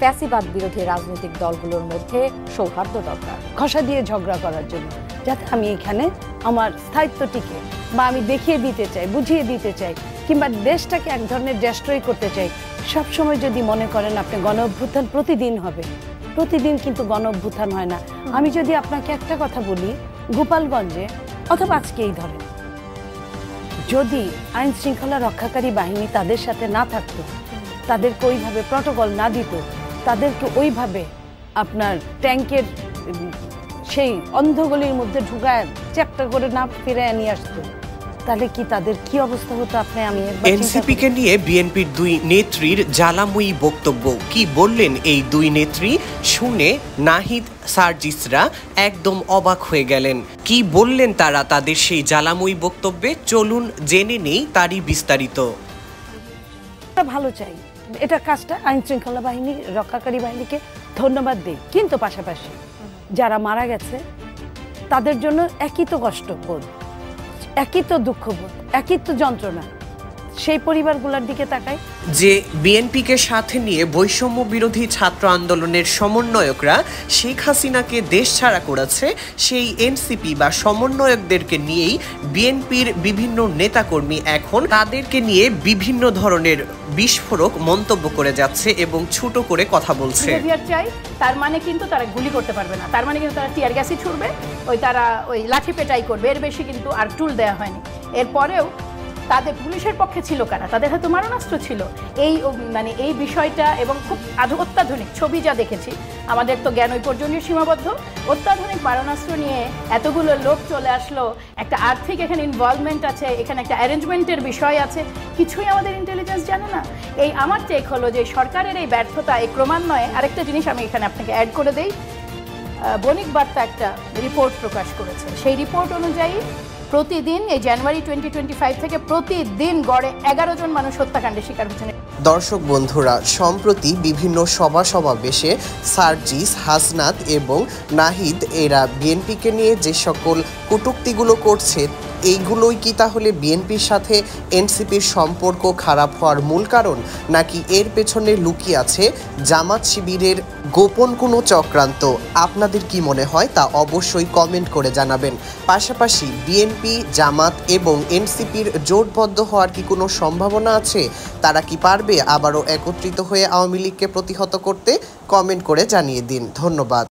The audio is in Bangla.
ফ্যাসিবাদ বিরোধী রাজনৈতিক দলগুলোর মধ্যে সৌহার্দ্য দরকার, ঘষা দিয়ে ঝগড়া করার জন্য, যাতে আমি এখানে আমার স্থায়িত্ব টিকে বা আমি দেখিয়ে দিতে চাই, বুঝিয়ে দিতে চাই, কিংবা দেশটাকে এক ধরনের ডেস্ট্রয় করতে চাই। সবসময় যদি মনে করেন আপনি গণ অভ্যুত্থান প্রতিদিন হবে, প্রতিদিন কিন্তু গণ অভ্যুত্থান হয় না। আমি যদি আপনাকে একটা কথা বলি, গোপালগঞ্জে অথবা আজকেই ধরেন, যদি আইন শৃঙ্খলা রক্ষাকারী বাহিনী তাদের সাথে না থাকতো, তাদেরকে ওইভাবে প্রটোকল না দিত, তাদেরকে ওইভাবে আপনার ট্যাঙ্কের সেই অন্ধগলির মধ্যে ঢুকায় চ্যাপ্টার করে না ফিরে নিয়ে আসতো, তাহলে কি তাদের কি অবস্থা হতো? আপনি আমি এনসিপিকে নিয়ে বিএনপির দুই নেত্রীর জ্বালাময়ী বক্তব্য। কি বললেন এই দুই নেত্রী শুনে নাহিদ সার্জিসরা একদম অবাক হয়ে গেলেন। কি বললেন তারা তাদের সেই জ্বালাময়ী বক্তব্যে? চলুন জেনে নেই তারই বিস্তারিত। ভালো চাই, এটা কাজটা আইন শৃঙ্খলা বাহিনী রক্ষাকারী বাহিনীকে ধন্যবাদ দেই, কিন্তু পাশাপাশি যারা মারা গেছে তাদের জন্য একই তো কষ্টবোধ, একই তো দুঃখবোধ, একই তো যন্ত্রণা। সেই পরিবারগুলোর দিকে তাকাই। যে বিএনপিকে সাথে নিয়ে বৈষম্য বিরোধী ছাত্র আন্দোলনের সমন্বয়করা শেখ হাসিনাকে দেশ ছাড়া করেছে, সেই এনসিপি বা সমন্বয়কদেরকে নিয়েই বিএনপির বিভিন্ন নেতাকর্মী এখন তাদেরকে নিয়ে বিভিন্ন ধরনের বিস্ফোরক মন্তব্য করে যাচ্ছে এবং ছোট করে কথা বলছে। তার মানে কিন্তু তারা গুলি করতে পারবে না, তার মানে কিন্তু তারা টিয়ার গ্যাসই ছুড়বে, তারা লাঠি পেটাই করবে, এর বেশি কিন্তু আর টুল দেওয়া হয়নি। এরপরেও তাদের পুলিশের পক্ষে ছিল কারা? তাদের হয়তো মারণাস্ত্র ছিল। এই বিষয়টা এবং খুব অত্যাধুনিক ছবি যা দেখেছি, আমাদের তো জ্ঞান ওই পর্যন্ত সীমাবদ্ধ। অত্যাধুনিক মারণাস্ত্র নিয়ে এতগুলো লোক চলে আসলো, একটা আর্থিক এখানে ইনভলভমেন্ট আছে, এখানে একটা অ্যারেঞ্জমেন্টের বিষয় আছে, কিছুই আমাদের ইন্টেলিজেন্স জানে না। আমার টেক হলো যে সরকারের এই ব্যর্থতা, এই ক্রমান্বয়ে আরেকটা জিনিস আমি এখানে আপনাকে অ্যাড করে দেই। বণিক বার্তা একটা রিপোর্ট প্রকাশ করেছে, সেই রিপোর্ট অনুযায়ী প্রতিদিন এই জানুয়ারি 2025 থেকে প্রতিদিন গড়ে 11 জন মানুষ হত্যাকাণ্ডের শিকার হচ্ছেন। দর্শক বন্ধুরা, সম্প্রতি বিভিন্ন সমাবেশে সার্জিস, হাসনাত এবং নাহিদ এরা বিএনপিকে নিয়ে যে সকল কটূক্তিগুলো করছে, এইগুলোই কি তাহলে বিএনপির সাথে এনসিপির সম্পর্ক খারাপ হওয়ার মূল কারণ, নাকি এর পেছনে লুকিয়ে আছে জামাত শিবিরের গোপন কোনো চক্রান্ত? আপনাদের কি মনে হয় তা অবশ্যই কমেন্ট করে জানাবেন। পাশাপাশি বিএনপি, জামাত এবং এনসিপির জোটবদ্ধ হওয়ার কি কোনো সম্ভাবনা আছে? তারা কি পারবে আবারও একত্রিত হয়ে আওয়ামী লীগকে প্রতিহত করতে? কমেন্ট করে জানিয়ে দিন। ধন্যবাদ।